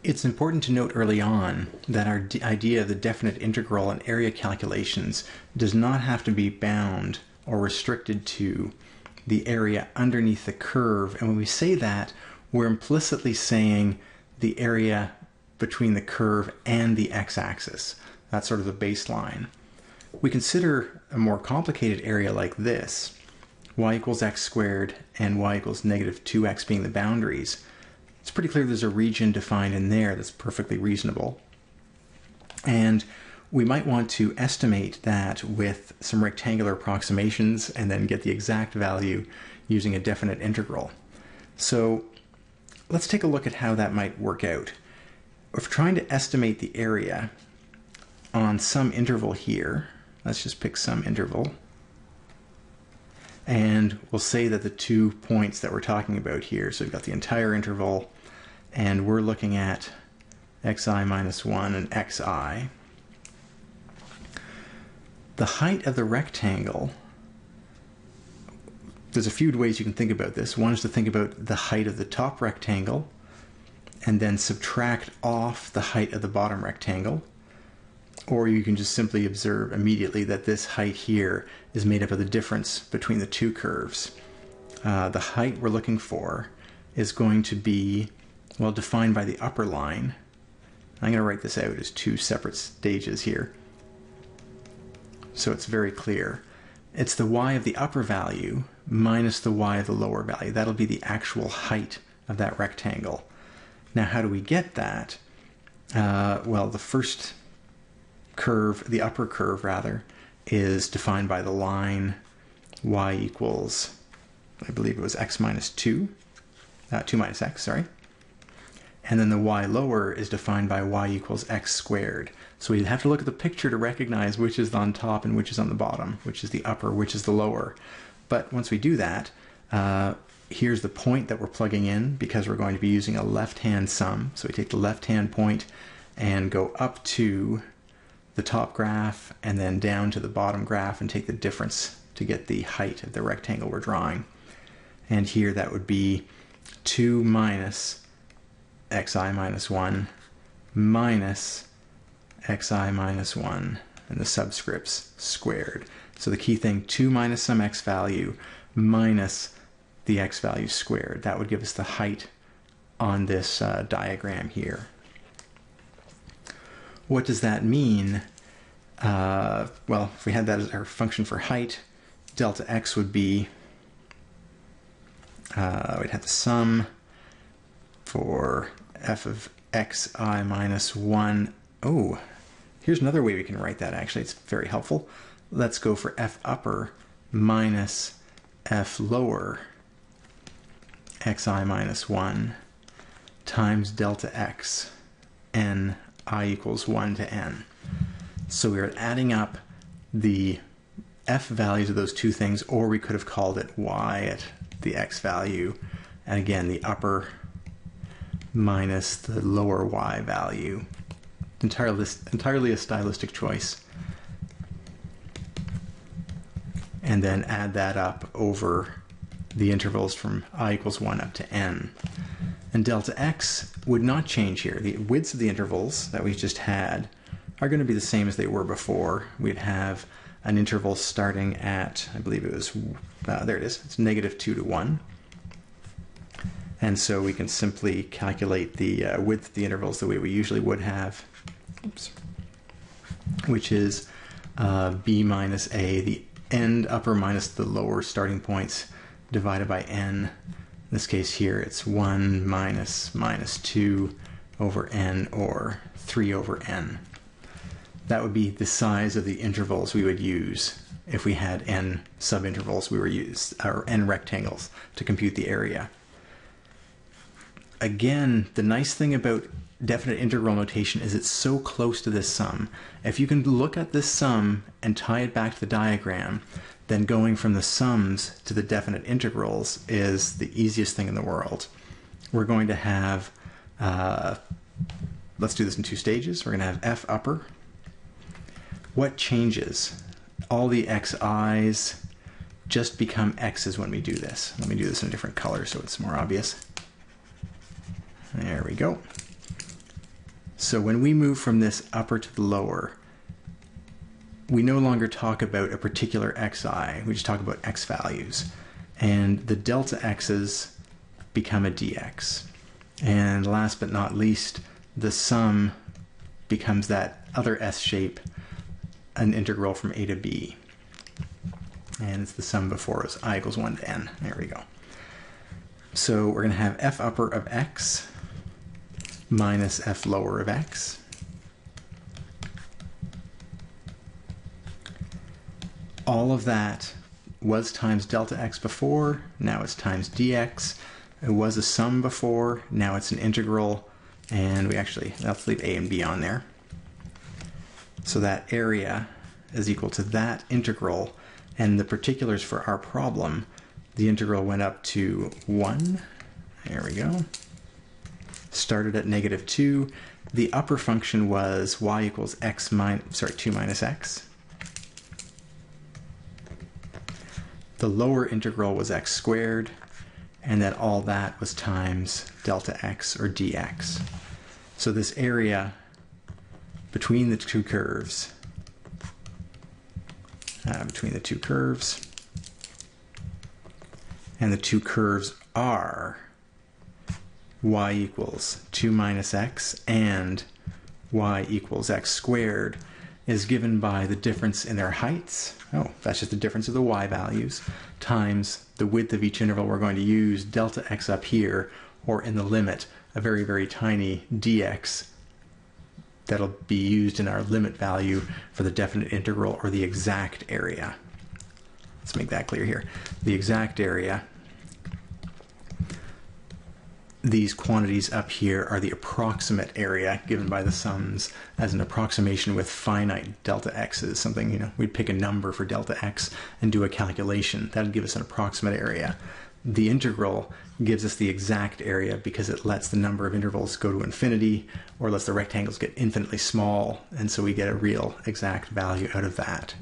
It's important to note early on that our idea of the definite integral in area calculations does not have to be bound or restricted to the area underneath the curve. And when we say that, we're implicitly saying the area between the curve and the x-axis. That's sort of the baseline. We consider a more complicated area like this, y equals x squared and y equals negative 2x being the boundaries. It's pretty clear there's a region defined in there that's perfectly reasonable. And we might want to estimate that with some rectangular approximations and then get the exact value using a definite integral. So let's take a look at how that might work out. If we're trying to estimate the area on some interval here, let's just pick some interval. And we'll say that the 2 points that we're talking about here, so we've got the entire interval, and we're looking at xi minus 1 and xi. The height of the rectangle, there's a few ways you can think about this. One is to think about the height of the top rectangle, and then subtract off the height of the bottom rectangle. Or you can just simply observe immediately that this height here is made up of the difference between the two curves. The height we're looking for is going to be, well, defined by the upper line. I'm going to write this out as two separate stages here, so it's very clear. It's the y of the upper value minus the y of the lower value. That'll be the actual height of that rectangle. Now, how do we get that? Well, the first curve, the upper curve rather, is defined by the line y equals, I believe it was x minus 2, 2 minus x, sorry. And then the y lower is defined by y equals x squared. So we have to look at the picture to recognize which is on top and which is on the bottom, which is the upper, which is the lower. But once we do that, here's the point that we're plugging in because we're going to be using a left-hand sum. So we take the left-hand point and go up to the top graph and then down to the bottom graph and take the difference to get the height of the rectangle we're drawing. And here that would be 2 minus xi minus 1 minus xi minus 1 and the subscripts squared. So the key thing, 2 minus some x value minus the x value squared. That would give us the height on this diagram here. What does that mean? Well, if we had that as our function for height, delta x would be, we'd have the sum for f of xi minus 1. Oh, here's another way we can write that actually. It's very helpful. Let's go for f upper minus f lower xi minus 1 times delta x n I equals 1 to n. So we're adding up the f values of those two things, or we could have called it y at the x value, and again the upper minus the lower y value. Entirely a stylistic choice. And then add that up over the intervals from I equals 1 up to n. And delta x would not change here. The widths of the intervals that we just had are going to be the same as they were before. We'd have an interval starting at, I believe it was, there it is, it's negative 2 to 1. And so we can simply calculate the width of the intervals the way we usually would have, which is b minus a, the end upper minus the lower starting points, divided by n. In this case here, it's 1 minus 2 over n, or 3 over n. That would be the size of the intervals we would use if we had n subintervals or n rectangles to compute the area. Again, the nice thing about definite integral notation is it's so close to this sum. If you can look at this sum and tie it back to the diagram, then going from the sums to the definite integrals is the easiest thing in the world. We're going to have, let's do this in two stages. We're going to have f upper. What changes? All the xi's just become x's when we do this. Let me do this in a different color so it's more obvious. There we go. So when we move from this upper to the lower, we no longer talk about a particular xi, we just talk about x values. And the delta x's become a dx. And last but not least, the sum becomes that other S shape, an integral from a to b. And it's the sum before us, I equals 1 to n. There we go. So we're going to have f upper of x minus f lower of x. All of that was times delta x before, now it's times dx. It was a sum before, now it's an integral, and let's leave a and b on there. So that area is equal to that integral, and the particulars for our problem, the integral went up to 1. There we go. Started at -2. The upper function was y equals 2 minus x. The lower integral was x squared, and then all that was times delta x, or dx. So this area between the two curves, and the two curves are y equals 2 minus x and y equals x squared, is given by the difference in their heights. Oh, that's just the difference of the y values, times the width of each interval we're going to use, delta x up here, or in the limit, a very, very tiny dx that'll be used in our limit value for the definite integral, or the exact area. Let's make that clear here. The exact area, these quantities up here are the approximate area given by the sums as an approximation with finite delta x's. Something, we'd pick a number for delta x and do a calculation. That'd give us an approximate area. The integral gives us the exact area because it lets the number of intervals go to infinity, or lets the rectangles get infinitely small, and so we get a real exact value out of that.